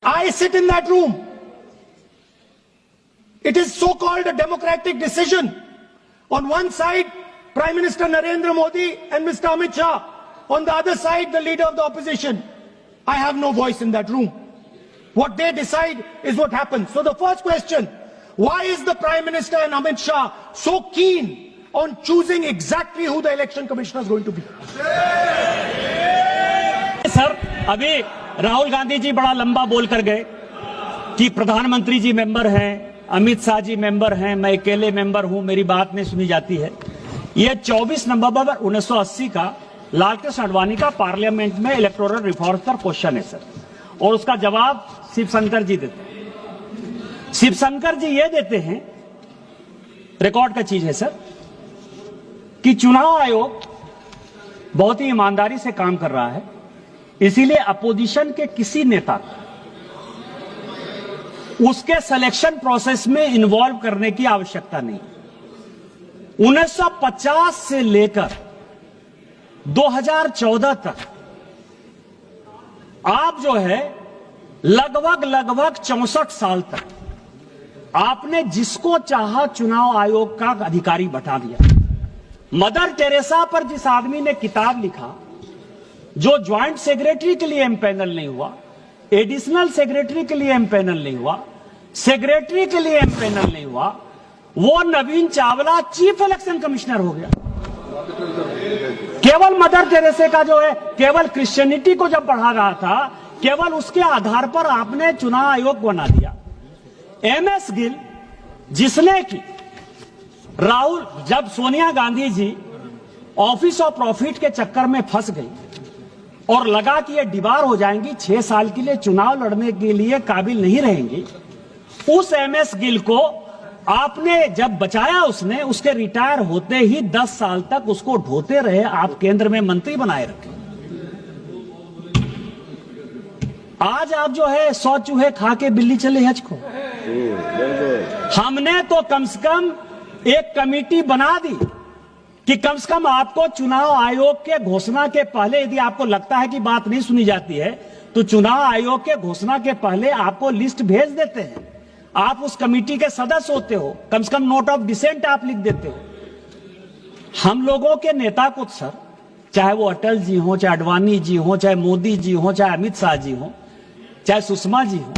I sit in that room. It is so-called a democratic decision. On one side, Prime Minister Narendra Modi and Mr. Amit Shah. On the other side, the leader of the opposition. I have no voice in that room. What they decide is what happens. So the first question, why is the Prime Minister and Amit Shah so keen on choosing exactly who the election commissioner is going to be? Sir, अभी राहुल गांधी जी बड़ा लंबा बोल कर गए कि प्रधानमंत्री जी member हैं, Amit Shah ji member हैं, मैं अकेले मेंबर हूं, मेरी बात नहीं सुनी जाती है। ये 24 नवंबर 1980 का लालकृष्ण आडवाणी का पार्लियामेंट में इलेक्टोरल रिफॉर्म पर क्वेश्चन है सर, और उसका जवाब शिवशंकर जी देते हैं। शिवशंकर जी ये देते हैं, रिकॉर्ड का चीज है सर, कि चुनाव आयोग बहुत ही ईमानदारी से काम कर रहा है, इसीलिए अपोजिशन के किसी नेता को उसके सिलेक्शन प्रोसेस में इन्वॉल्व करने की आवश्यकता नहीं। 1950 से लेकर 2014 तक आप जो है लगभग 64 साल तक आपने जिसको चाहा चुनाव आयोग का अधिकारी बैठा दिया। मदर टेरेसा पर जिस आदमी ने किताब लिखा, जो ज्वाइंट सेक्रेटरी के लिए एमपैनल नहीं हुआ, एडिशनल सेक्रेटरी के लिए एमपैनल नहीं हुआ, सेक्रेटरी के लिए एमपैनल नहीं हुआ, वो नवीन चावला चीफ इलेक्शन कमिश्नर हो गया। केवल मदर टेरेसा का जो है, केवल क्रिश्चियनिटी को जब बढ़ा रहा था, केवल उसके आधार पर आपने चुनाव आयोग बना दिया। एमएस गिल, जिसने की राहुल, जब Sonia Gandhi ji office of profit के चक्कर में फंस गई और लगा कि ये दीवार हो जाएंगी, 6 साल के लिए चुनाव लड़ने के लिए काबिल नहीं रहेंगी, उस एमएस गिल को आपने जब बचाया, उसने उसके रिटायर होते ही 10 साल तक उसको ढोते रहे, आप केंद्र में मंत्री बनाए रखे। आज आप जो है 100 चूहे खा के बिल्ली चले हज को। हमने तो कम से कम एक कमेटी बना दी कि कम से कम आपको चुनाव आयोग के घोषणा के पहले, यदि आपको लगता है कि बात नहीं सुनी जाती है, तो चुनाव आयोग के घोषणा के पहले आपको लिस्ट भेज देते हैं। आप उस कमेटी के सदस्य होते हो, कम से कम नोट ऑफ डिसेंट आप लिख देते हो। हम लोगों के नेता को सर, चाहे वो अटल जी हो, चाहे आडवाणी जी हो, चाहे मोदी जी हो, चाहे अमित शाह जी हो, चाहे सुषमा जी हो,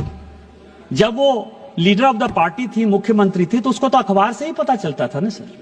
जब वो लीडर ऑफ द पार्टी थी, मुख्यमंत्री थी, तो उसको तो अखबार से ही पता चलता था ना सर।